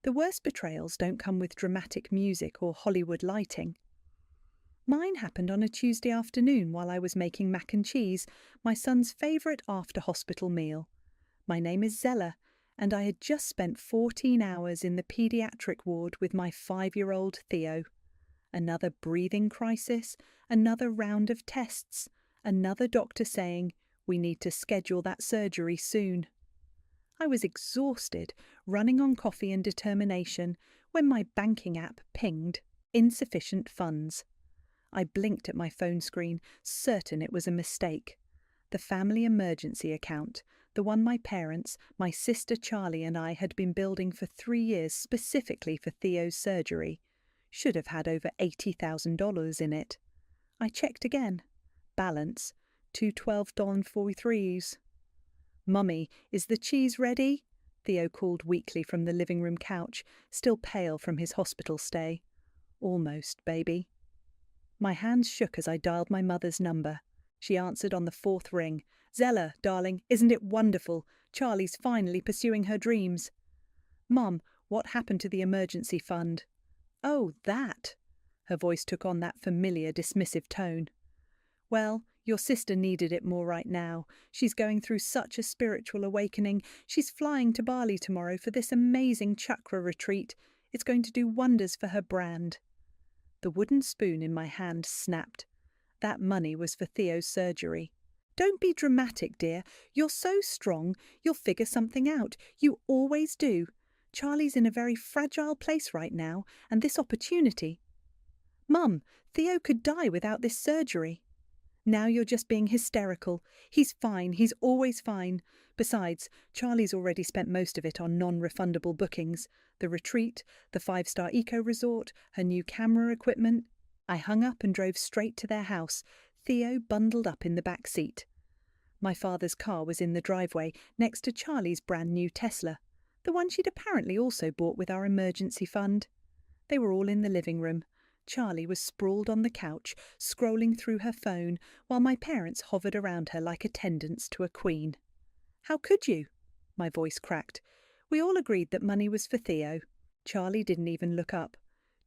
The worst betrayals don't come with dramatic music or Hollywood lighting. Mine happened on a Tuesday afternoon while I was making mac and cheese, my son's favourite after-hospital meal. My name is Zella, and I had just spent 14 hours in the paediatric ward with my 5-year-old Theo. Another breathing crisis, another round of tests, another doctor saying, "We need to schedule that surgery soon." I was exhausted, running on coffee and determination, when my banking app pinged, "Insufficient funds." I blinked at my phone screen, certain it was a mistake. The family emergency account, the one my parents, my sister Charlie and I had been building for 3 years specifically for Theo's surgery, should have had over $80,000 in it. I checked again. Balance, two $12.43s. "Mummy, is the cheese ready?" Theo called weakly from the living room couch, still pale from his hospital stay. "Almost, baby." My hands shook as I dialed my mother's number. She answered on the 4th ring. "Zella, darling, isn't it wonderful? Charlie's finally pursuing her dreams." "Mum, what happened to the emergency fund?" "Oh, that." Her voice took on that familiar, dismissive tone. "Well, your sister needed it more right now. She's going through such a spiritual awakening. She's flying to Bali tomorrow for this amazing chakra retreat. It's going to do wonders for her brand." The wooden spoon in my hand snapped. That money was for Theo's surgery. "Don't be dramatic, dear. You're so strong. You'll figure something out. You always do. Charlie's in a very fragile place right now, and this opportunity—" "Mum, Theo could die without this surgery." "Now you're just being hysterical. He's fine. He's always fine. Besides, Charlie's already spent most of it on non-refundable bookings. The retreat, the 5-star eco-resort, her new camera equipment." I hung up and drove straight to their house, Theo bundled up in the back seat. My father's car was in the driveway, next to Charlie's brand new Tesla, the one she'd apparently also bought with our emergency fund. They were all in the living room. Charlie was sprawled on the couch, scrolling through her phone, while my parents hovered around her like attendants to a queen. "How could you?" My voice cracked. We all agreed that money was for Theo. Charlie didn't even look up.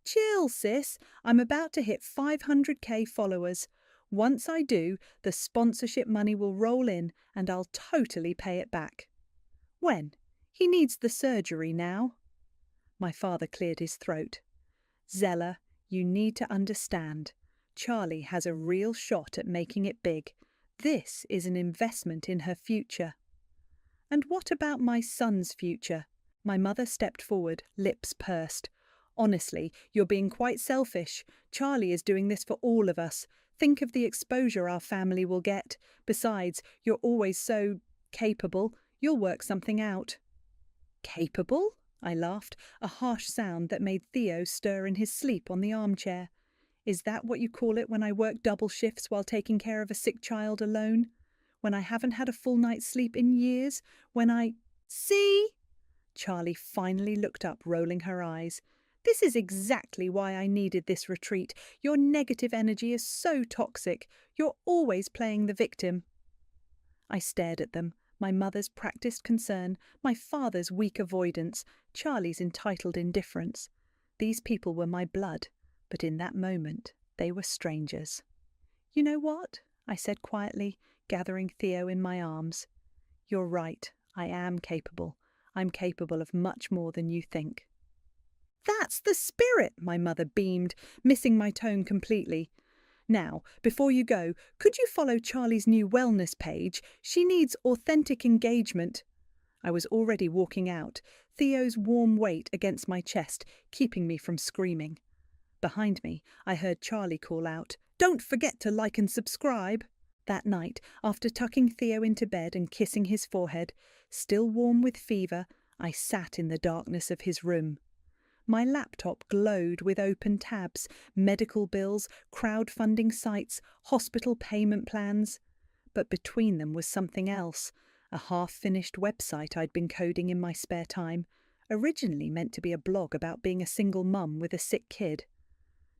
"Chill, sis. I'm about to hit 500K followers. Once I do, the sponsorship money will roll in and I'll totally pay it back." "When? He needs the surgery now." My father cleared his throat. "Zella, you need to understand. Charlie has a real shot at making it big. This is an investment in her future." "And what about my son's future?" My mother stepped forward, lips pursed. "Honestly, you're being quite selfish. Charlie is doing this for all of us. Think of the exposure our family will get. Besides, you're always so capable. You'll work something out." "Capable?" I laughed, a harsh sound that made Theo stir in his sleep on the armchair. "Is that what you call it when I work double shifts while taking care of a sick child alone? When I haven't had a full night's sleep in years? When I—" "See?" Charlie finally looked up, rolling her eyes. "This is exactly why I needed this retreat. Your negative energy is so toxic. You're always playing the victim." I stared at them. My mother's practiced concern, my father's weak avoidance, Charlie's entitled indifference. These people were my blood, but in that moment they were strangers. "You know what?" I said quietly, gathering Theo in my arms. "You're right. I am capable. I'm capable of much more than you think." "That's the spirit!" my mother beamed, missing my tone completely. "Now, before you go, could you follow Charlie's new wellness page? She needs authentic engagement." I was already walking out, Theo's warm weight against my chest, keeping me from screaming. Behind me, I heard Charlie call out, "Don't forget to like and subscribe." That night, after tucking Theo into bed and kissing his forehead, still warm with fever, I sat in the darkness of his room. My laptop glowed with open tabs, medical bills, crowdfunding sites, hospital payment plans. But between them was something else, a half-finished website I'd been coding in my spare time, originally meant to be a blog about being a single mum with a sick kid.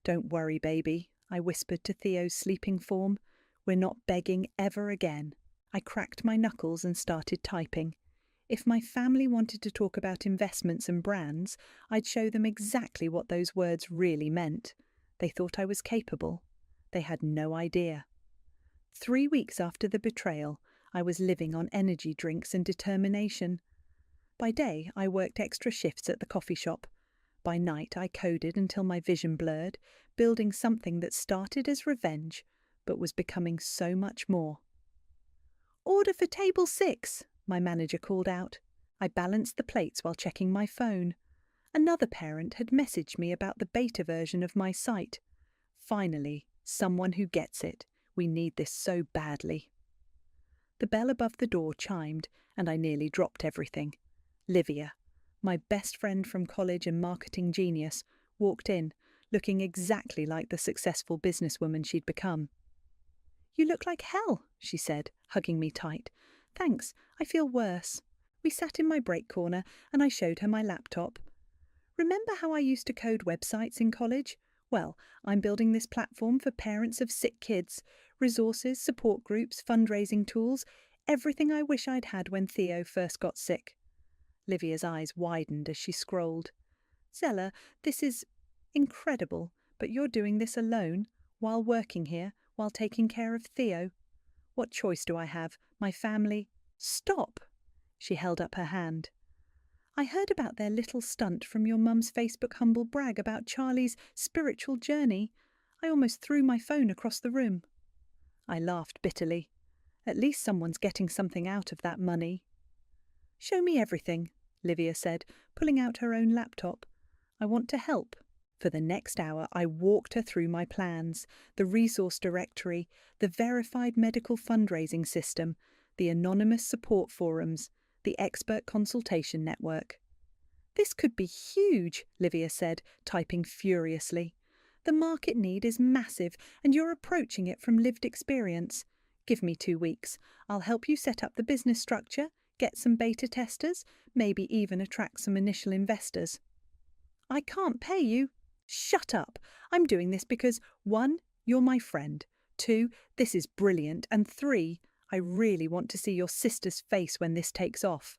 "Don't worry, baby," I whispered to Theo's sleeping form. "We're not begging ever again." I cracked my knuckles and started typing. If my family wanted to talk about investments and brands, I'd show them exactly what those words really meant. They thought I was capable. They had no idea. 3 weeks after the betrayal, I was living on energy drinks and determination. By day, I worked extra shifts at the coffee shop. By night, I coded until my vision blurred, building something that started as revenge, but was becoming so much more. "Order for table 6, my manager called out. I balanced the plates while checking my phone. Another parent had messaged me about the beta version of my site. Finally, someone who gets it. We need this so badly. The bell above the door chimed, and I nearly dropped everything. Livia, my best friend from college and marketing genius, walked in, looking exactly like the successful businesswoman she'd become. "You look like hell," she said, hugging me tight. "Thanks, I feel worse." We sat in my break corner, and I showed her my laptop. "Remember how I used to code websites in college? Well, I'm building this platform for parents of sick kids. Resources, support groups, fundraising tools, everything I wish I'd had when Theo first got sick." Livia's eyes widened as she scrolled. "Zella, this is incredible, but you're doing this alone, while working here, while taking care of Theo. What choice do I have? My family—" "Stop!" She held up her hand. "I heard about their little stunt from your mum's Facebook humble brag about Charlie's spiritual journey. I almost threw my phone across the room." I laughed bitterly. At least someone's getting something out of that money. "Show me everything," Livia said, pulling out her own laptop. "I want to help." For the next hour, I walked her through my plans, the resource directory, the verified medical fundraising system, the anonymous support forums, the expert consultation network. "This could be huge," Livia said, typing furiously. "The market need is massive, and you're approaching it from lived experience. Give me 2 weeks. I'll help you set up the business structure, get some beta testers, maybe even attract some initial investors." "I can't pay you." "Shut up. I'm doing this because 1, you're my friend. 2, this is brilliant. And 3, I really want to see your sister's face when this takes off."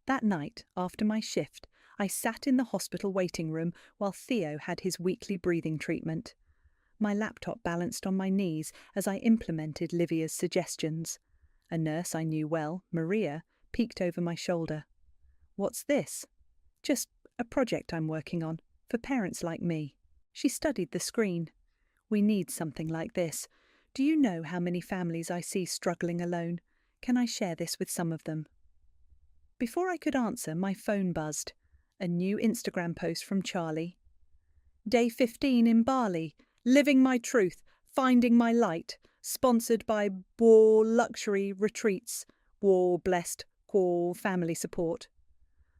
That night, after my shift, I sat in the hospital waiting room while Theo had his weekly breathing treatment. My laptop balanced on my knees as I implemented Livia's suggestions. A nurse I knew well, Maria, peeked over my shoulder. "What's this?" "Just a project I'm working on, for parents like me." She studied the screen. "We need something like this. Do you know how many families I see struggling alone? Can I share this with some of them?" Before I could answer, my phone buzzed. A new Instagram post from Charlie. "Day 15 in Bali. Living my truth. Finding my light. Sponsored by War Luxury Retreats. War Blessed Core Family Support."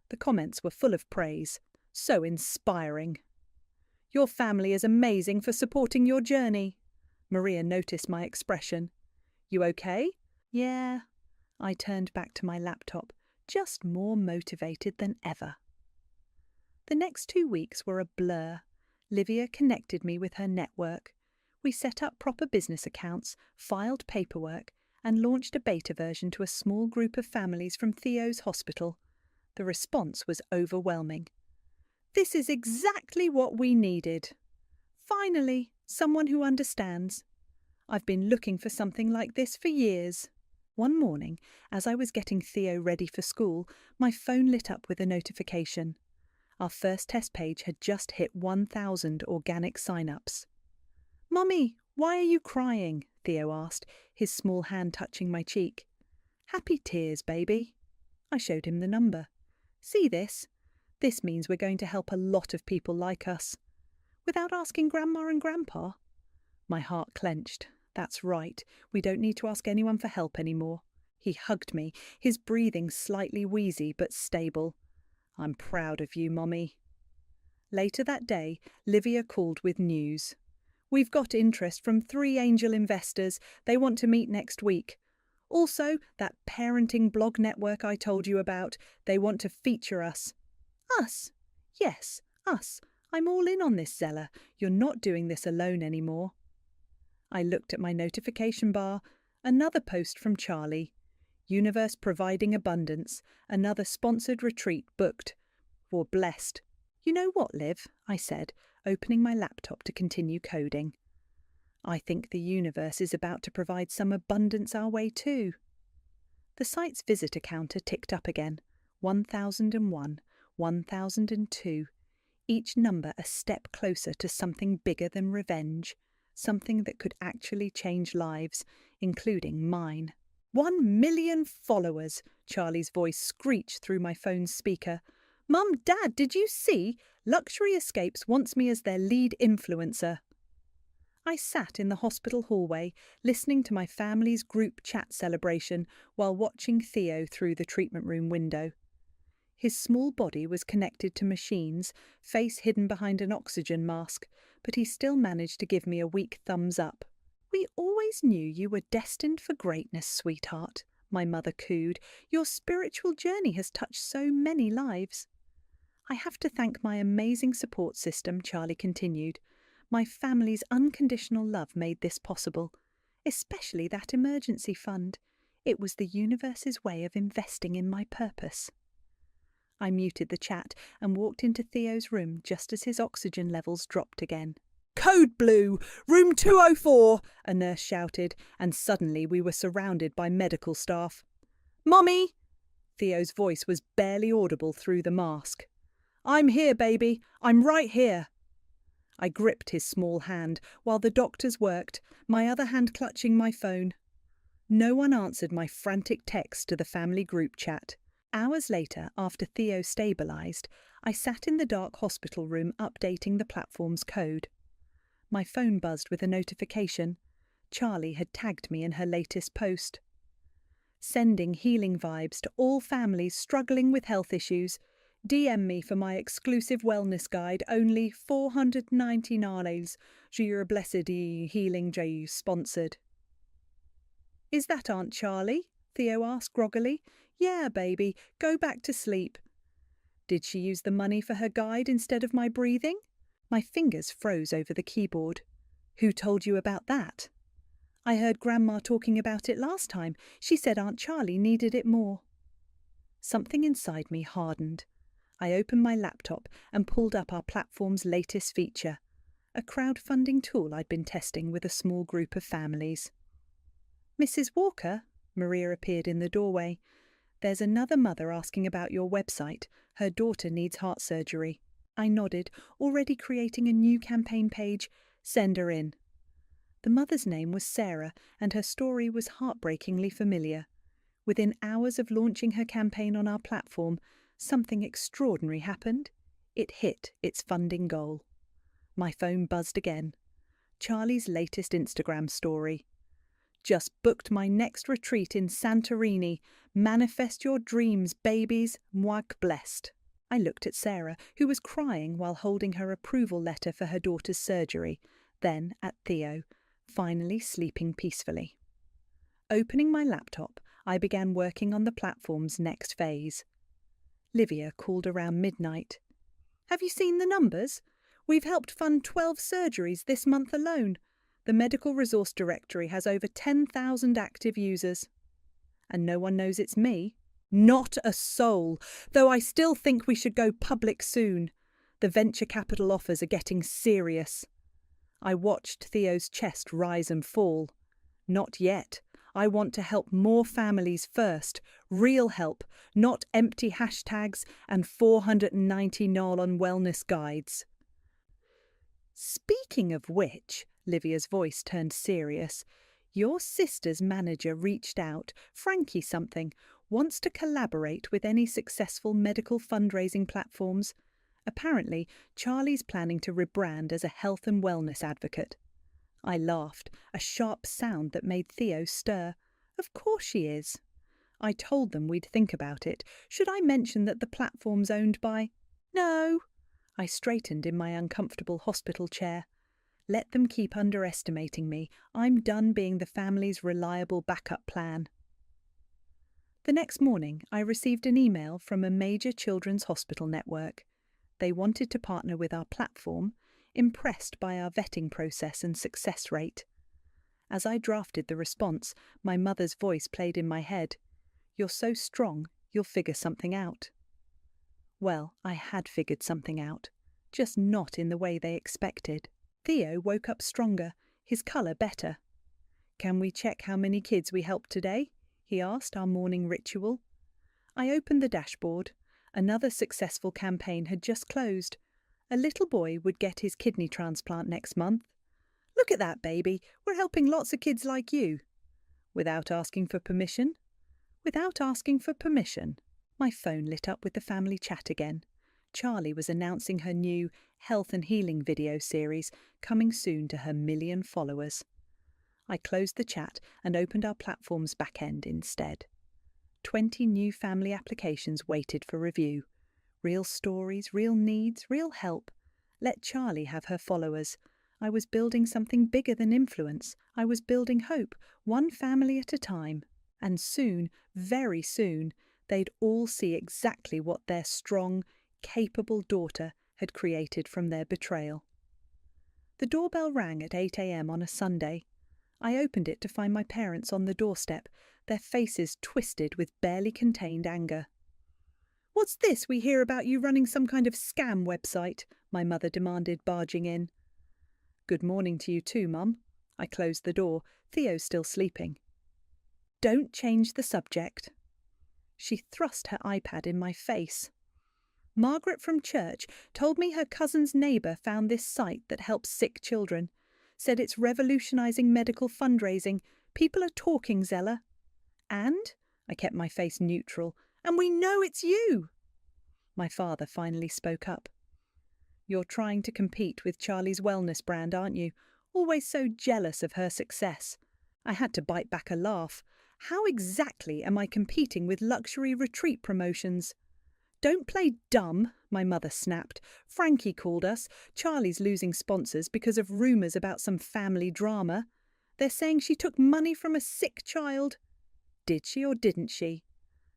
The comments were full of praise. "So inspiring." "Your family is amazing for supporting your journey." Maria noticed my expression. "You okay?" "Yeah." I turned back to my laptop, just more motivated than ever. The next 2 weeks were a blur. Livia connected me with her network. We set up proper business accounts, filed paperwork, and launched a beta version to a small group of families from Theo's hospital. The response was overwhelming. "This is exactly what we needed. Finally, someone who understands. I've been looking for something like this for years." One morning, as I was getting Theo ready for school, my phone lit up with a notification. Our first test page had just hit 1,000 organic sign-ups. "Mummy, why are you crying?" Theo asked, his small hand touching my cheek. "Happy tears, baby." I showed him the number. "See this? This means we're going to help a lot of people like us." "Without asking Grandma and Grandpa?" My heart clenched. That's right, we don't need to ask anyone for help anymore. He hugged me, his breathing slightly wheezy but stable. "I'm proud of you, Mommy." Later that day, Livia called with news. "We've got interest from 3 angel investors. They want to meet next week. Also, that parenting blog network I told you about, they want to feature us." "Us?" "Yes, us. I'm all in on this, Zella. You're not doing this alone anymore." I looked at my notification bar. Another post from Charlie. Universe providing abundance. Another sponsored retreat booked. We're blessed. You know what, Liv? I said, opening my laptop to continue coding. I think the universe is about to provide some abundance our way too. The site's visitor counter ticked up again. 1001, 1002. Each number a step closer to something bigger than revenge. Something that could actually change lives, including mine. 1 million followers, Charlie's voice screeched through my phone's speaker. Mum, Dad, did you see? Luxury Escapes wants me as their lead influencer. I sat in the hospital hallway, listening to my family's group chat celebration while watching Theo through the treatment room window. His small body was connected to machines, face hidden behind an oxygen mask, but he still managed to give me a weak thumbs up. We always knew you were destined for greatness, sweetheart, my mother cooed. Your spiritual journey has touched so many lives. I have to thank my amazing support system, Charlie continued. My family's unconditional love made this possible, especially that emergency fund. It was the universe's way of investing in my purpose. I muted the chat and walked into Theo's room just as his oxygen levels dropped again. Code blue! Room 204! A nurse shouted, and suddenly we were surrounded by medical staff. Mummy! Theo's voice was barely audible through the mask. I'm here, baby. I'm right here. I gripped his small hand while the doctors worked, my other hand clutching my phone. No one answered my frantic text to the family group chat. Hours later, after Theo stabilised, I sat in the dark hospital room updating the platform's code. My phone buzzed with a notification. Charlie had tagged me in her latest post. Sending healing vibes to all families struggling with health issues. DM me for my exclusive wellness guide, only 490 nales. Your blessed healing J sponsored. Is that Aunt Charlie? Theo asked groggily. Yeah, baby, go back to sleep. Did she use the money for her guide instead of my breathing? My fingers froze over the keyboard. Who told you about that? I heard Grandma talking about it last time. She said Aunt Charlie needed it more. Something inside me hardened. I opened my laptop and pulled up our platform's latest feature, a crowdfunding tool I'd been testing with a small group of families. Mrs. Walker, Maria appeared in the doorway. There's another mother asking about your website. Her daughter needs heart surgery. I nodded, already creating a new campaign page. Send her in. The mother's name was Sarah, and her story was heartbreakingly familiar. Within hours of launching her campaign on our platform, something extraordinary happened. It hit its funding goal. My phone buzzed again. Charlie's latest Instagram story. Just booked my next retreat in Santorini. Manifest your dreams, babies. Mwah blessed. I looked at Sarah, who was crying while holding her approval letter for her daughter's surgery, then at Theo, finally sleeping peacefully. Opening my laptop, I began working on the platform's next phase. Livia called around midnight. Have you seen the numbers? We've helped fund 12 surgeries this month alone. The Medical Resource Directory has over 10,000 active users. And no one knows it's me. Not a soul, though I still think we should go public soon. The venture capital offers are getting serious. I watched Theo's chest rise and fall. Not yet. I want to help more families first. Real help, not empty hashtags and 490 on wellness guides. Speaking of which, Livia's voice turned serious. Your sister's manager reached out, Frankie something, wants to collaborate with any successful medical fundraising platforms. Apparently, Charlie's planning to rebrand as a health and wellness advocate. I laughed, a sharp sound that made Theo stir. Of course she is. I told them we'd think about it. Should I mention that the platform's owned by... No. I straightened in my uncomfortable hospital chair. Let them keep underestimating me. I'm done being the family's reliable backup plan. The next morning, I received an email from a major children's hospital network. They wanted to partner with our platform, impressed by our vetting process and success rate. As I drafted the response, my mother's voice played in my head. You're so strong, you'll figure something out. Well, I had figured something out, just not in the way they expected. Theo woke up stronger, his colour better. "Can we check how many kids we helped today?" he asked, our morning ritual. I opened the dashboard. Another successful campaign had just closed. A little boy would get his kidney transplant next month. "Look at that, baby. We're helping lots of kids like you." Without asking for permission? Without asking for permission. My phone lit up with the family chat again. Charlie was announcing her new health and healing video series coming soon to her 1,000,000 followers. I closed the chat and opened our platform's back end instead. 20 new family applications waited for review. Real stories, real needs, real help. Let Charlie have her followers. I was building something bigger than influence. I was building hope, one family at a time. And soon, very soon, they'd all see exactly what their strong, capable daughter had created from their betrayal. The doorbell rang at 8 a.m. on a Sunday. I opened it to find my parents on the doorstep, their faces twisted with barely contained anger. "What's this we hear about you running some kind of scam website?" my mother demanded, barging in. "Good morning to you too, Mum." I closed the door, Theo's still sleeping. "Don't change the subject." She thrust her iPad in my face. "Margaret from church told me her cousin's neighbour found this site that helps sick children. Said it's revolutionising medical fundraising. People are talking, Zella." "And?" I kept my face neutral. "And we know it's you!" My father finally spoke up. "You're trying to compete with Charlie's wellness brand, aren't you? Always so jealous of her success." I had to bite back a laugh. How exactly am I competing with luxury retreat promotions? "Don't play dumb," my mother snapped. "Frankie called us. Charlie's losing sponsors because of rumours about some family drama. They're saying she took money from a sick child." "Did she or didn't she?"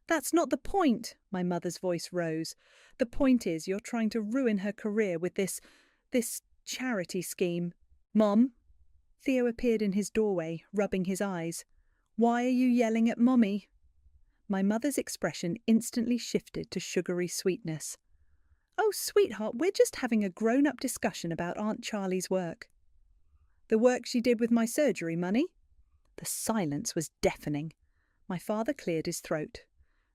"That's not the point," my mother's voice rose. "The point is you're trying to ruin her career with this charity scheme." "Mom?" Theo appeared in his doorway, rubbing his eyes. "Why are you yelling at Mommy?" My mother's expression instantly shifted to sugary sweetness. "Oh, sweetheart, we're just having a grown-up discussion about Aunt Charlie's work." "The work she did with my surgery money?" The silence was deafening. My father cleared his throat.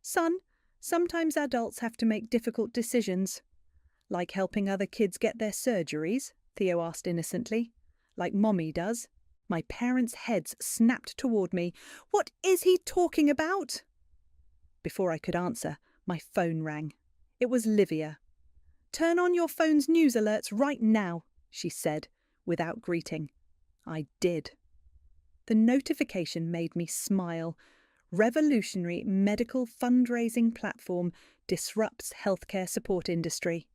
"Son, sometimes adults have to make difficult decisions." "Like helping other kids get their surgeries?" Theo asked innocently. "Like Mommy does?" My parents' heads snapped toward me. "What is he talking about?" Before I could answer, my phone rang. It was Livia. "Turn on your phone's news alerts right now," she said, without greeting. I did. The notification made me smile. Revolutionary medical fundraising platform disrupts healthcare support industry.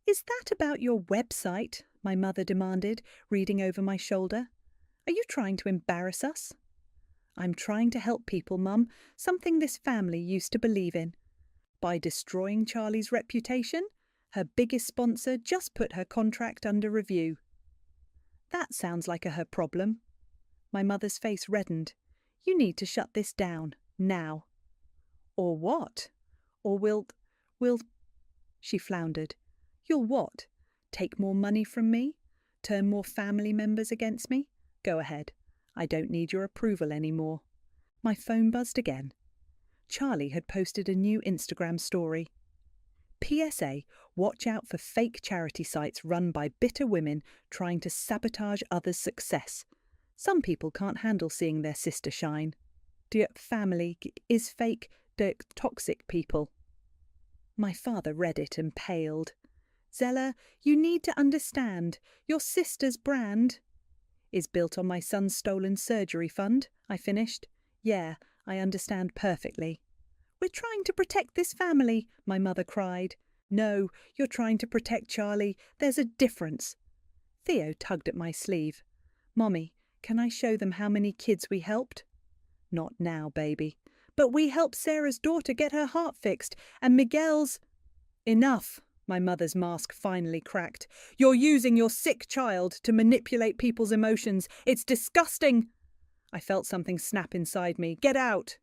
"Is that about your website?" my mother demanded, reading over my shoulder. "Are you trying to embarrass us?" "I'm trying to help people, Mum, something this family used to believe in. By destroying Charlie's reputation, her biggest sponsor just put her contract under review." "That sounds like her problem." My mother's face reddened. "You need to shut this down, now." "Or what? Or we'll... She floundered. "You'll what? Take more money from me? Turn more family members against me? Go ahead. I don't need your approval anymore." My phone buzzed again. Charlie had posted a new Instagram story. "PSA, watch out for fake charity sites run by bitter women trying to sabotage others' success. Some people can't handle seeing their sister shine. Family is fake, toxic people." My father read it and paled. "Zella, you need to understand. Your sister's brand..." "Is built on my son's stolen surgery fund," I finished. "Yeah, I understand perfectly." "We're trying to protect this family," my mother cried. "No, you're trying to protect Charlie. There's a difference." Theo tugged at my sleeve. "Mommy, can I show them how many kids we helped?" "Not now, baby." "But we helped Sarah's daughter get her heart fixed, and Miguel's..." "Enough." My mother's mask finally cracked. "You're using your sick child to manipulate people's emotions. It's disgusting." I felt something snap inside me. "Get out."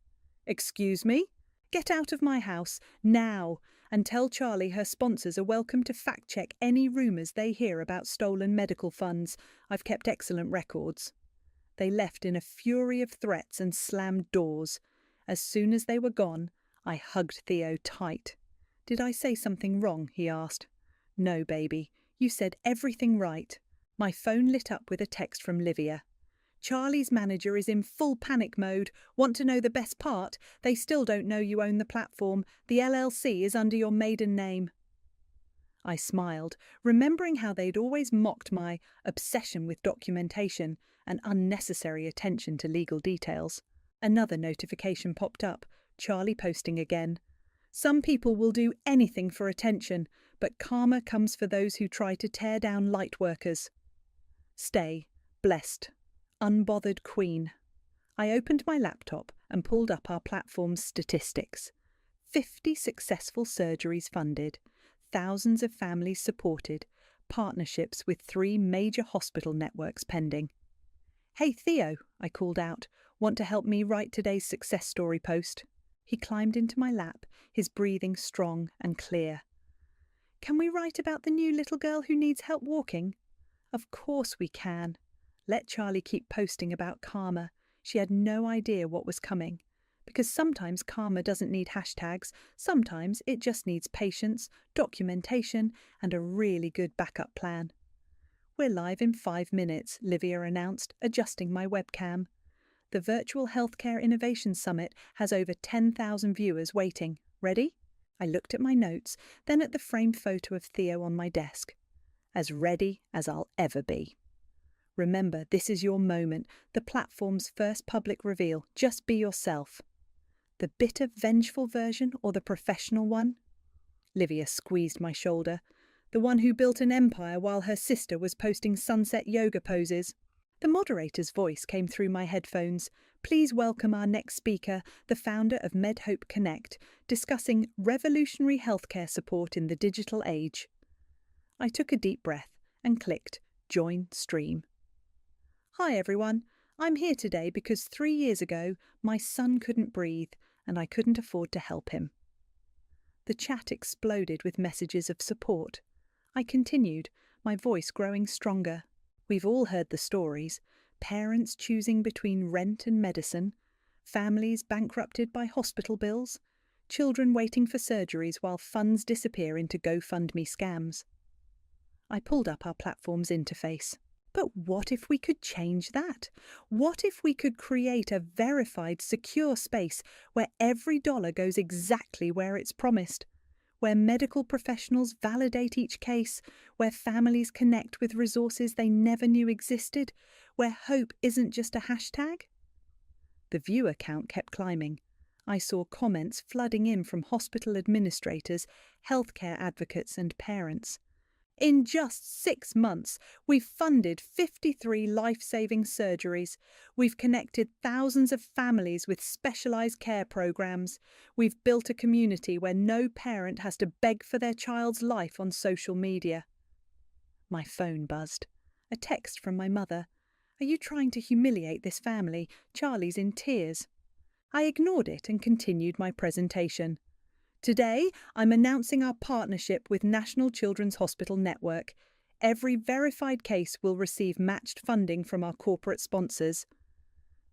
Excuse me? Get out of my house, now, and tell Charlie her sponsors are welcome to fact-check any rumours they hear about stolen medical funds. I've kept excellent records. They left in a fury of threats and slammed doors. As soon as they were gone, I hugged Theo tight. Did I say something wrong? He asked. No, baby. You said everything right. My phone lit up with a text from Livia. Charlie's manager is in full panic mode. Want to know the best part? They still don't know you own the platform. The LLC is under your maiden name. I smiled, remembering how they'd always mocked my obsession with documentation and unnecessary attention to legal details. Another notification popped up, Charlie posting again. Some people will do anything for attention, but karma comes for those who try to tear down light workers. Stay, blessed, unbothered queen. I opened my laptop and pulled up our platform's statistics. 50 successful surgeries funded, thousands of families supported, partnerships with 3 major hospital networks pending. Hey Theo, I called out, want to help me write today's success story post? He climbed into my lap, his breathing strong and clear. Can we write about the new little girl who needs help walking? Of course we can. Let Charlie keep posting about karma. She had no idea what was coming. Because sometimes karma doesn't need hashtags, sometimes it just needs patience, documentation, and a really good backup plan. We're live in 5 minutes, Livia announced, adjusting my webcam. The Virtual Healthcare Innovation Summit has over 10,000 viewers waiting. Ready? I looked at my notes, then at the framed photo of Theo on my desk. As ready as I'll ever be. Remember, this is your moment, the platform's first public reveal. Just be yourself. The bitter, vengeful version or the professional one? Livia squeezed my shoulder. The one who built an empire while her sister was posting sunset yoga poses. The moderator's voice came through my headphones. Please welcome our next speaker, the founder of MedHope Connect, discussing revolutionary healthcare support in the digital age. I took a deep breath and clicked Join Stream. Hi everyone, I'm here today because 3 years ago my son couldn't breathe and I couldn't afford to help him. The chat exploded with messages of support. I continued, my voice growing stronger. We've all heard the stories. Parents choosing between rent and medicine, families bankrupted by hospital bills, children waiting for surgeries while funds disappear into GoFundMe scams. I pulled up our platform's interface. But what if we could change that? What if we could create a verified, secure space where every dollar goes exactly where it's promised? Where medical professionals validate each case, where families connect with resources they never knew existed, where hope isn't just a hashtag? The viewer count kept climbing. I saw comments flooding in from hospital administrators, healthcare advocates and parents. In just 6 months, we've funded 53 life-saving surgeries. We've connected thousands of families with specialised care programmes. We've built a community where no parent has to beg for their child's life on social media. My phone buzzed. A text from my mother. Are you trying to humiliate this family? Charlie's in tears. I ignored it and continued my presentation. Today, I'm announcing our partnership with National Children's Hospital Network. Every verified case will receive matched funding from our corporate sponsors.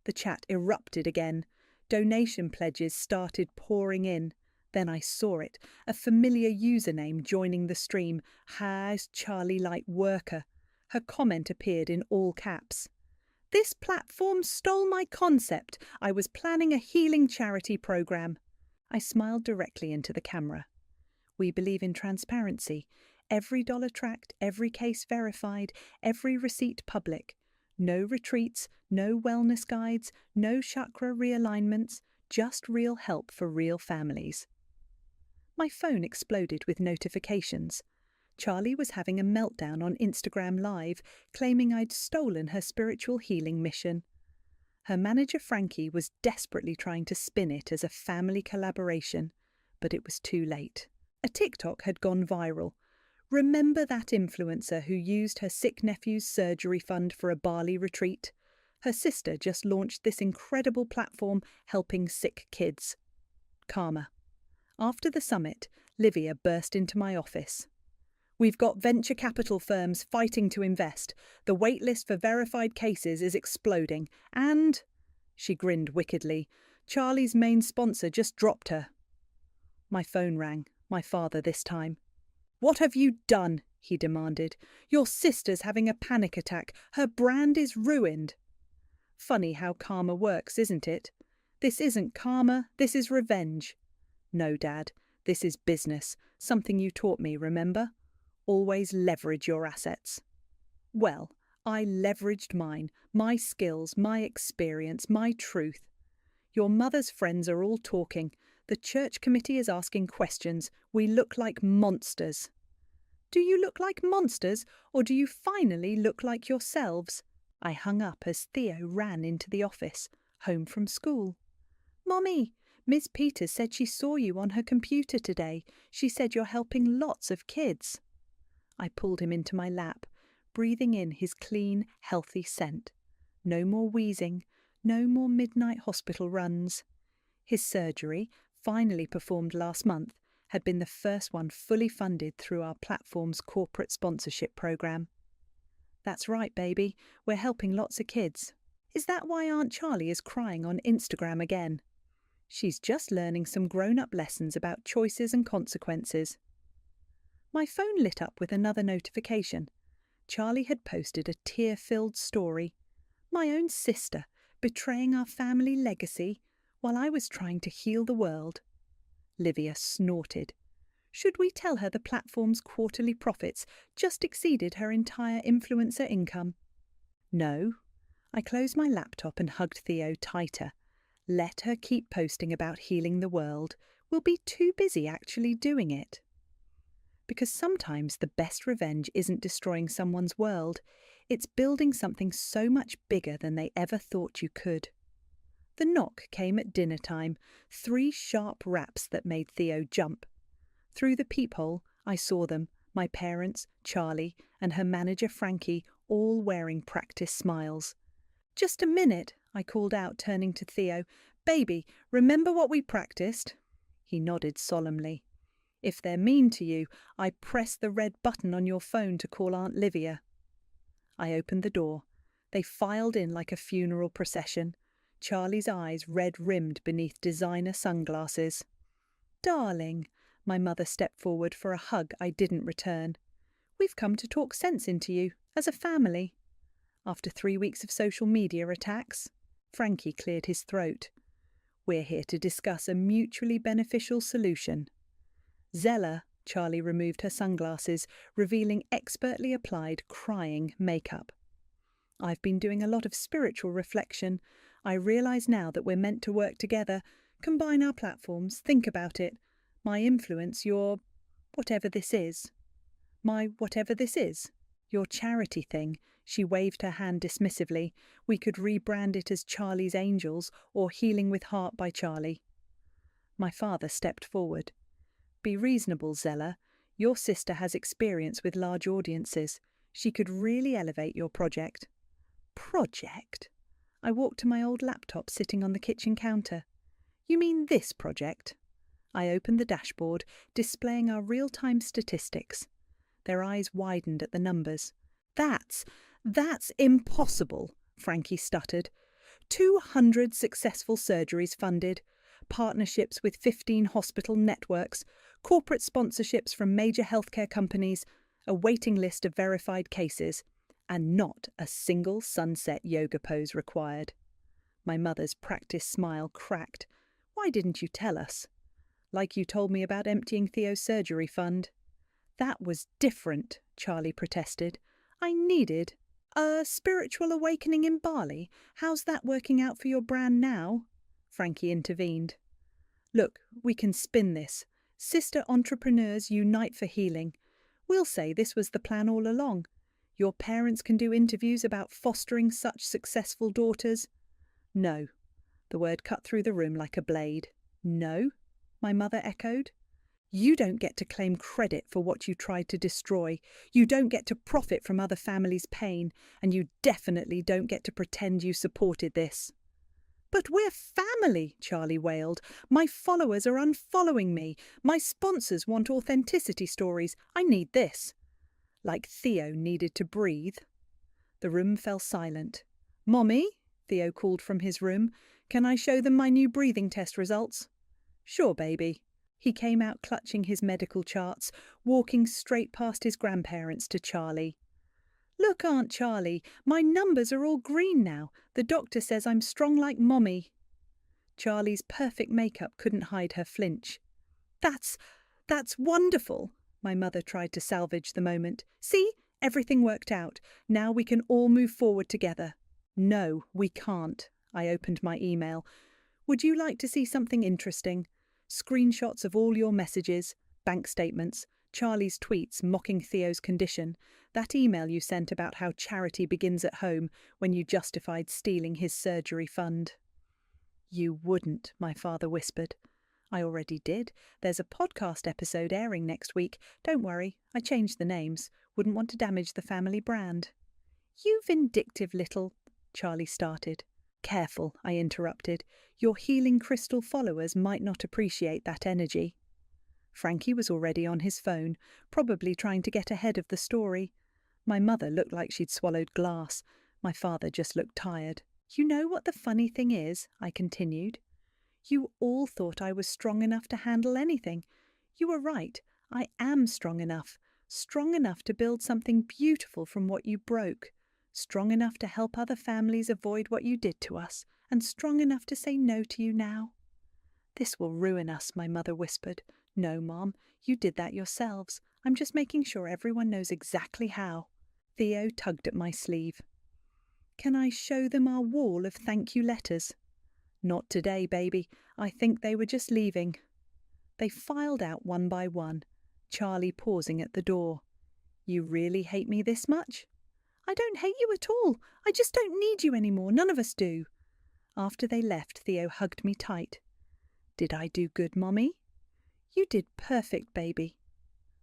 The chat erupted again. Donation pledges started pouring in. Then I saw it, a familiar username joining the stream, Has Charlie Light Worker. Her comment appeared in all caps. This platform stole my concept. I was planning a healing charity program. I smiled directly into the camera. We believe in transparency. Every dollar tracked, every case verified, every receipt public. No retreats, no wellness guides, no chakra realignments, just real help for real families. My phone exploded with notifications. Charlie was having a meltdown on Instagram Live, claiming I'd stolen her spiritual healing mission. Her manager Frankie was desperately trying to spin it as a family collaboration, but it was too late. A TikTok had gone viral. Remember that influencer who used her sick nephew's surgery fund for a Bali retreat? Her sister just launched this incredible platform helping sick kids. Karma. After the summit, Livia burst into my office. We've got venture capital firms fighting to invest. The waitlist for verified cases is exploding. And, she grinned wickedly, Charlie's main sponsor just dropped her. My phone rang, my father this time. What have you done? He demanded. Your sister's having a panic attack. Her brand is ruined. Funny how karma works, isn't it? This isn't karma, this is revenge. No, Dad, this is business, something you taught me, remember? Always leverage your assets. Well, I leveraged mine, my skills, my experience, my truth. Your mother's friends are all talking. The church committee is asking questions. We look like monsters. Do you look like monsters, or do you finally look like yourselves? I hung up as Theo ran into the office, home from school. Mommy, Miss Peters said she saw you on her computer today. She said you're helping lots of kids. I pulled him into my lap, breathing in his clean, healthy scent. No more wheezing, no more midnight hospital runs. His surgery, finally performed last month, had been the first one fully funded through our platform's corporate sponsorship program. That's right, baby, we're helping lots of kids. Is that why Aunt Charlie is crying on Instagram again? She's just learning some grown-up lessons about choices and consequences. My phone lit up with another notification. Charlie had posted a tear-filled story. My own sister, betraying our family legacy while I was trying to heal the world. Livia snorted. Should we tell her the platform's quarterly profits just exceeded her entire influencer income? No. I closed my laptop and hugged Theo tighter. Let her keep posting about healing the world. We'll be too busy actually doing it. Because sometimes the best revenge isn't destroying someone's world. It's building something so much bigger than they ever thought you could. The knock came at dinner time, 3 sharp raps that made Theo jump. Through the peephole, I saw them, my parents, Charlie, and her manager Frankie, all wearing practice smiles. Just a minute, I called out, turning to Theo. Baby, remember what we practiced? He nodded solemnly. If they're mean to you, I press the red button on your phone to call Aunt Livia. I opened the door. They filed in like a funeral procession. Charlie's eyes red-rimmed beneath designer sunglasses. Darling, my mother stepped forward for a hug I didn't return. We've come to talk sense into you, as a family. After 3 weeks of social media attacks, Frankie cleared his throat. We're here to discuss a mutually beneficial solution. Zella, Charlie removed her sunglasses, revealing expertly applied crying makeup. I've been doing a lot of spiritual reflection. I realise now that we're meant to work together, combine our platforms, think about it. My influence, your whatever this is. My whatever this is. Your charity thing. She waved her hand dismissively. We could rebrand it as Charlie's Angels or Healing with Heart by Charlie. My father stepped forward. Be reasonable, Zella. Your sister has experience with large audiences. She could really elevate your project. Project? I walked to my old laptop sitting on the kitchen counter. You mean this project? I opened the dashboard, displaying our real-time statistics. Their eyes widened at the numbers. That's impossible, Frankie stuttered. 200 successful surgeries funded, partnerships with 15 hospital networks, corporate sponsorships from major healthcare companies, a waiting list of verified cases, and not a single sunset yoga pose required. My mother's practiced smile cracked. Why didn't you tell us? Like you told me about emptying Theo's surgery fund. That was different, Charlie protested. I needed a spiritual awakening in Bali. How's that working out for your brand now? Frankie intervened. Look, we can spin this. Sister entrepreneurs unite for healing. We'll say this was the plan all along. Your parents can do interviews about fostering such successful daughters. No. The word cut through the room like a blade. No? My mother echoed. You don't get to claim credit for what you tried to destroy. You don't get to profit from other families' pain, and you definitely don't get to pretend you supported this. But we're family, Charlie wailed. My followers are unfollowing me. My sponsors want authenticity stories. I need this. Like Theo needed to breathe. The room fell silent. Mommy, Theo called from his room, can I show them my new breathing test results? Sure, baby. He came out clutching his medical charts, walking straight past his grandparents to Charlie. Look, Aunt Charlie, my numbers are all green now. The doctor says I'm strong like Mommy. Charlie's perfect makeup couldn't hide her flinch. That's wonderful. My mother tried to salvage the moment. See, everything worked out. Now we can all move forward together. No, we can't. I opened my email. Would you like to see something interesting? Screenshots of all your messages, bank statements, Charlie's tweets mocking Theo's condition, that email you sent about how charity begins at home when you justified stealing his surgery fund. You wouldn't, my father whispered. I already did. There's a podcast episode airing next week. Don't worry, I changed the names. Wouldn't want to damage the family brand. You vindictive little... Charlie started. Careful, I interrupted. Your healing crystal followers might not appreciate that energy. Frankie was already on his phone, probably trying to get ahead of the story. My mother looked like she'd swallowed glass. My father just looked tired. You know what the funny thing is? I continued. You all thought I was strong enough to handle anything. You were right. I am strong enough to build something beautiful from what you broke. Strong enough to help other families avoid what you did to us, and strong enough to say no to you now. This will ruin us, my mother whispered. No, Mom, you did that yourselves. I'm just making sure everyone knows exactly how. Theo tugged at my sleeve. Can I show them our wall of thank you letters? Not today, baby. I think they were just leaving. They filed out one by one, Charlie pausing at the door. You really hate me this much? I don't hate you at all. I just don't need you anymore. None of us do. After they left, Theo hugged me tight. Did I do good, Mommy? You did perfect, baby.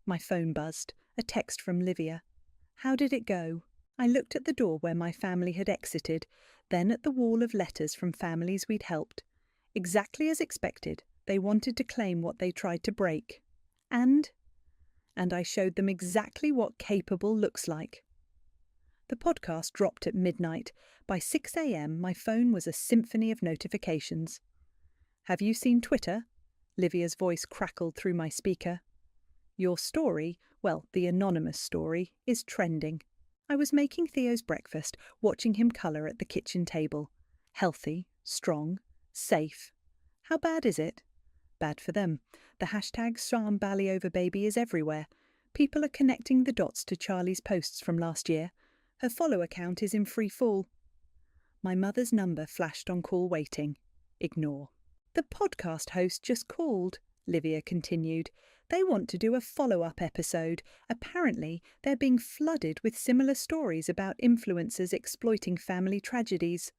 My phone buzzed. A text from Livia. How did it go? I looked at the door where my family had exited, then at the wall of letters from families we'd helped. Exactly as expected, they wanted to claim what they tried to break. And I showed them exactly what capable looks like. The podcast dropped at midnight. By 6 a.m, my phone was a symphony of notifications. Have you seen Twitter? Livia's voice crackled through my speaker. Your story, well, the anonymous story, is trending. I was making Theo's breakfast, watching him colour at the kitchen table. Healthy, strong, safe. How bad is it? Bad for them. The hashtag Sham Baliover Baby is everywhere. People are connecting the dots to Charlie's posts from last year. Her follower count is in free fall. My mother's number flashed on call waiting. Ignore. The podcast host just called, Livia continued. They want to do a follow-up episode. Apparently, they're being flooded with similar stories about influencers exploiting family tragedies.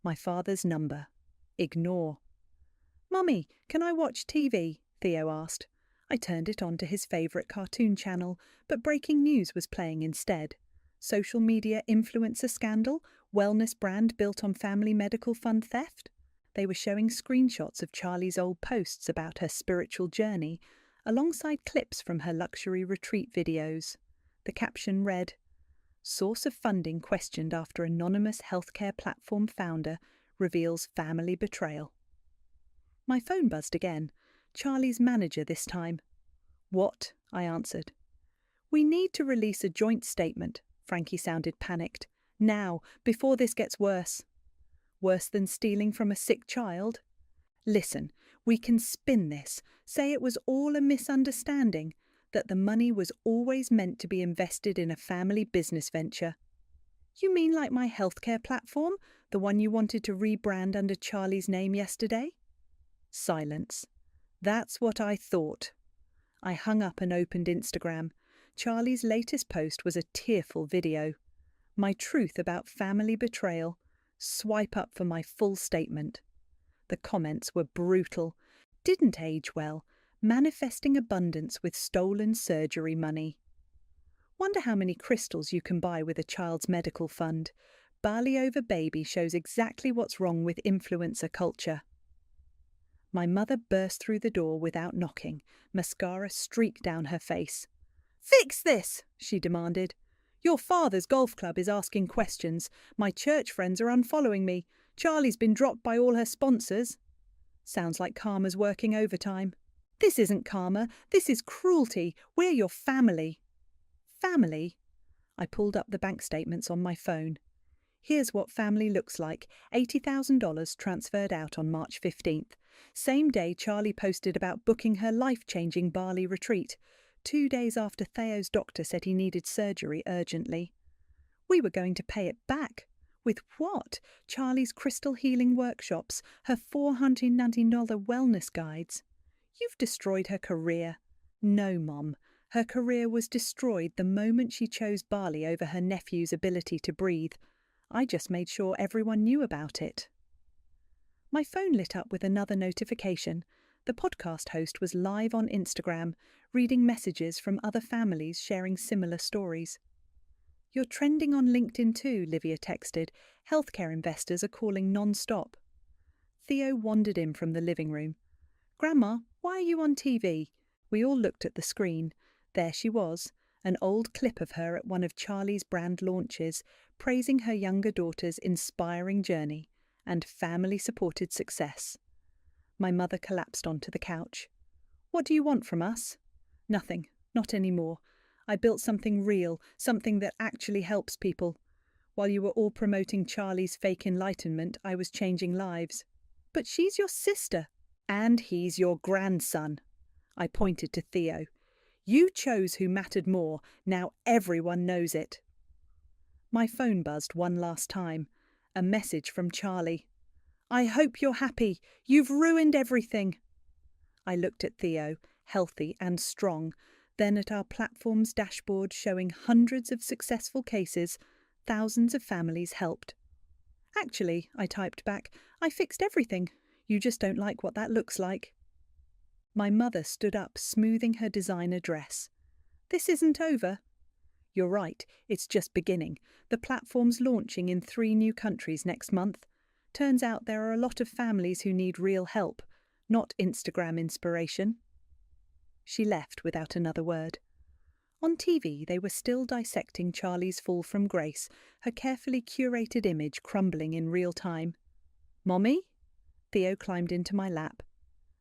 My father's number. Ignore. Mummy, can I watch TV? Theo asked. I turned it on to his favourite cartoon channel, but breaking news was playing instead. Social media influencer scandal, wellness brand built on family medical fund theft. They were showing screenshots of Charlie's old posts about her spiritual journey, alongside clips from her luxury retreat videos. The caption read, Source of funding questioned after anonymous healthcare platform founder reveals family betrayal. My phone buzzed again. Charlie's manager this time. What? I answered. We need to release a joint statement. Frankie sounded panicked. Now, before this gets worse. Worse than stealing from a sick child? Listen, we can spin this, say it was all a misunderstanding, that the money was always meant to be invested in a family business venture. You mean like my healthcare platform, the one you wanted to rebrand under Charlie's name yesterday? Silence. That's what I thought. I hung up and opened Instagram. Charlie's latest post was a tearful video. My truth about family betrayal. Swipe up for my full statement. The comments were brutal. Didn't age well. Manifesting abundance with stolen surgery money. Wonder how many crystals you can buy with a child's medical fund. Bali over baby shows exactly what's wrong with influencer culture. My mother burst through the door without knocking, mascara streaked down her face. "Fix this!" she demanded. "Your father's golf club is asking questions. My church friends are unfollowing me. Charlie's been dropped by all her sponsors." Sounds like karma's working overtime. "This isn't karma. This is cruelty. We're your family." Family? I pulled up the bank statements on my phone. Here's what family looks like. $80,000 transferred out on March 15th. Same day Charlie posted about booking her life-changing Bali retreat. 2 days after Theo's doctor said he needed surgery urgently. We were going to pay it back. With what? Charlie's crystal healing workshops, her $490 wellness guides. You've destroyed her career. No, Mom. Her career was destroyed the moment she chose Bali over her nephew's ability to breathe. I just made sure everyone knew about it. My phone lit up with another notification. The podcast host was live on Instagram, reading messages from other families sharing similar stories. "You're trending on LinkedIn too," Livia texted. "Healthcare investors are calling non-stop." Theo wandered in from the living room. "Grandma, why are you on TV?" We all looked at the screen. There she was, an old clip of her at one of Charlie's brand launches, praising her younger daughter's inspiring journey and family-supported success. My mother collapsed onto the couch. "What do you want from us?" "Nothing, not anymore. I built something real, something that actually helps people. While you were all promoting Charlie's fake enlightenment, I was changing lives." "But she's your sister." "And he's your grandson." I pointed to Theo. "You chose who mattered more. Now everyone knows it." My phone buzzed one last time. A message from Charlie. "I hope you're happy. You've ruined everything." I looked at Theo, healthy and strong, then at our platform's dashboard showing hundreds of successful cases, thousands of families helped. "Actually," I typed back, "I fixed everything. You just don't like what that looks like." My mother stood up, smoothing her designer dress. "This isn't over." "You're right, it's just beginning. The platform's launching in 3 new countries next month. Turns out there are a lot of families who need real help, not Instagram inspiration." She left without another word. On TV, they were still dissecting Charlie's fall from grace, her carefully curated image crumbling in real time. "Mommy?" Theo climbed into my lap.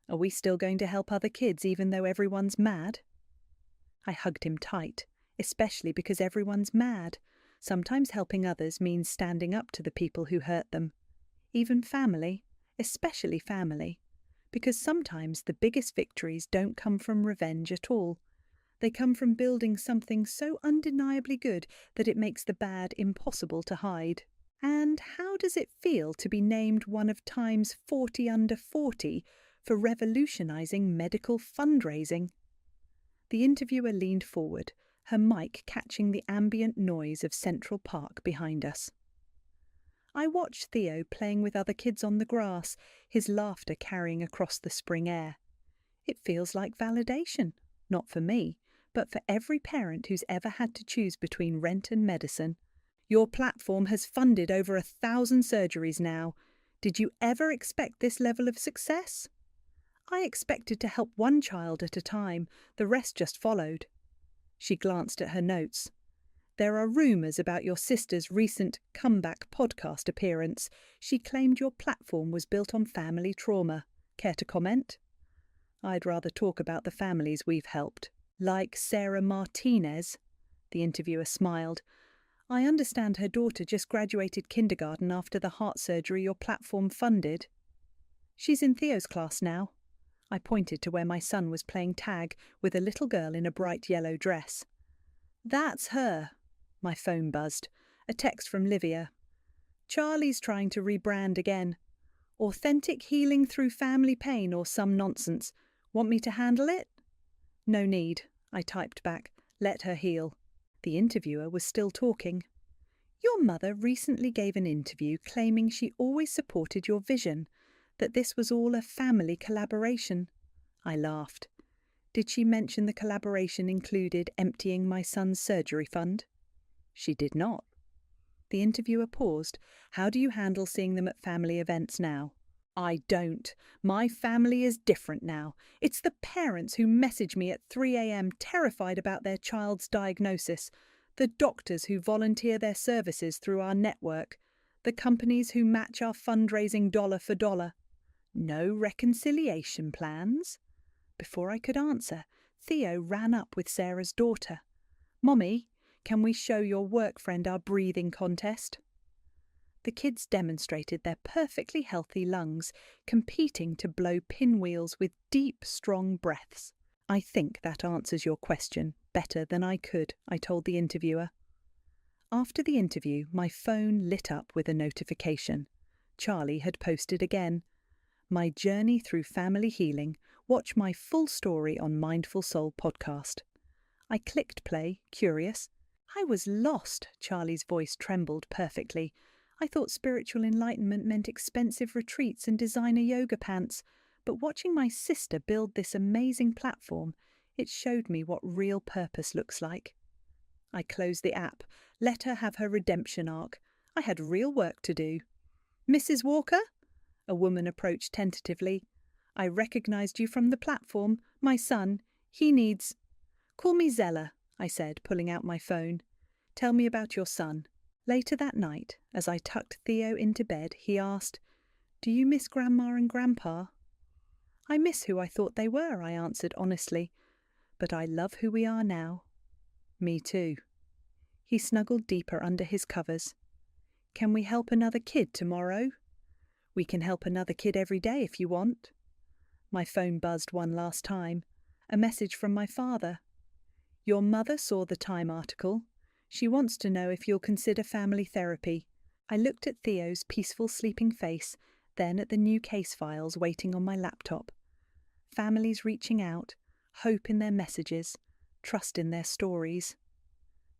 "Are we still going to help other kids even though everyone's mad?" I hugged him tight, especially because everyone's mad. Sometimes helping others means standing up to the people who hurt them. Even family, especially family. Because sometimes the biggest victories don't come from revenge at all. They come from building something so undeniably good that it makes the bad impossible to hide. And how does it feel to be named one of Time's 40 under 40 for revolutionizing medical fundraising? The interviewer leaned forward, her mic catching the ambient noise of Central Park behind us. I watched Theo playing with other kids on the grass, his laughter carrying across the spring air. It feels like validation, not for me, but for every parent who's ever had to choose between rent and medicine. "Your platform has funded over 1,000 surgeries now. Did you ever expect this level of success?" "I expected to help one child at a time. The rest just followed." She glanced at her notes. "There are rumours about your sister's recent comeback podcast appearance. She claimed your platform was built on family trauma. Care to comment?" "I'd rather talk about the families we've helped." "Like Sarah Martinez?" The interviewer smiled. "I understand her daughter just graduated kindergarten after the heart surgery your platform funded." "She's in Theo's class now." I pointed to where my son was playing tag with a little girl in a bright yellow dress. "That's her." My phone buzzed. A text from Livia. "Charlie's trying to rebrand again. Authentic healing through family pain or some nonsense. Want me to handle it?" "No need," I typed back. "Let her heal." The interviewer was still talking. "Your mother recently gave an interview claiming she always supported your vision, that this was all a family collaboration." I laughed. Did she mention the collaboration included emptying my son's surgery fund? She did not. The interviewer paused. How do you handle seeing them at family events now? I don't. My family is different now. It's the parents who message me at 3 a.m. terrified about their child's diagnosis, the doctors who volunteer their services through our network, the companies who match our fundraising dollar for dollar. No reconciliation plans? Before I could answer, Theo ran up with Sarah's daughter. Mommy, can we show your work friend our breathing contest? The kids demonstrated their perfectly healthy lungs, competing to blow pinwheels with deep, strong breaths. I think that answers your question better than I could, I told the interviewer. After the interview, my phone lit up with a notification. Charlie had posted again. My journey through family healing. Watch my full story on Mindful Soul podcast. I clicked play, curious. I was lost, Charlie's voice trembled perfectly. I thought spiritual enlightenment meant expensive retreats and designer yoga pants, but watching my sister build this amazing platform, it showed me what real purpose looks like. I closed the app, let her have her redemption arc. I had real work to do. Mrs. Walker? A woman approached tentatively. I recognized you from the platform. My son, he needs... Call me Zella, I said, pulling out my phone. Tell me about your son. Later that night, as I tucked Theo into bed, he asked, Do you miss Grandma and Grandpa? I miss who I thought they were, I answered honestly. But I love who we are now. Me too. He snuggled deeper under his covers. Can we help another kid tomorrow? We can help another kid every day if you want. My phone buzzed one last time. A message from my father. Your mother saw the Time article. She wants to know if you'll consider family therapy. I looked at Theo's peaceful sleeping face, then at the new case files waiting on my laptop. Families reaching out, hope in their messages, trust in their stories.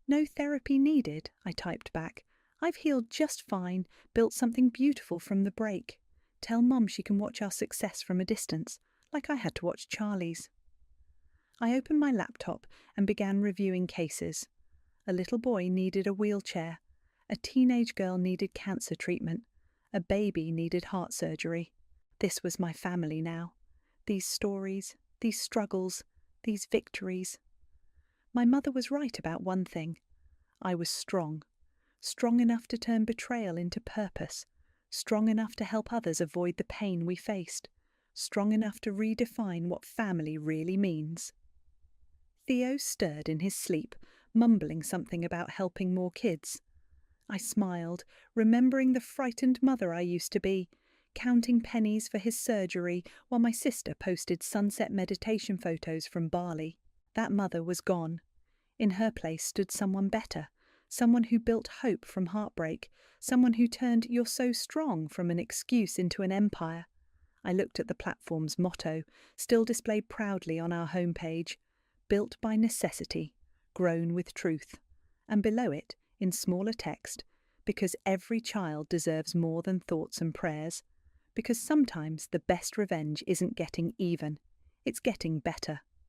No therapy needed, I typed back. I've healed just fine, built something beautiful from the break. Tell Mum she can watch our success from a distance, like I had to watch Charlie's. I opened my laptop and began reviewing cases. A little boy needed a wheelchair. A teenage girl needed cancer treatment. A baby needed heart surgery. This was my family now. These stories, these struggles, these victories. My mother was right about one thing. I was strong. Strong enough to turn betrayal into purpose. Strong enough to help others avoid the pain we faced. Strong enough to redefine what family really means. Theo stirred in his sleep, mumbling something about helping more kids. I smiled, remembering the frightened mother I used to be, counting pennies for his surgery while my sister posted sunset meditation photos from Bali. That mother was gone. In her place stood someone better, someone who built hope from heartbreak, someone who turned "you're so strong" from an excuse into an empire. I looked at the platform's motto, still displayed proudly on our homepage. Built by necessity, grown with truth, and below it, in smaller text, because every child deserves more than thoughts and prayers, because sometimes the best revenge isn't getting even, it's getting better.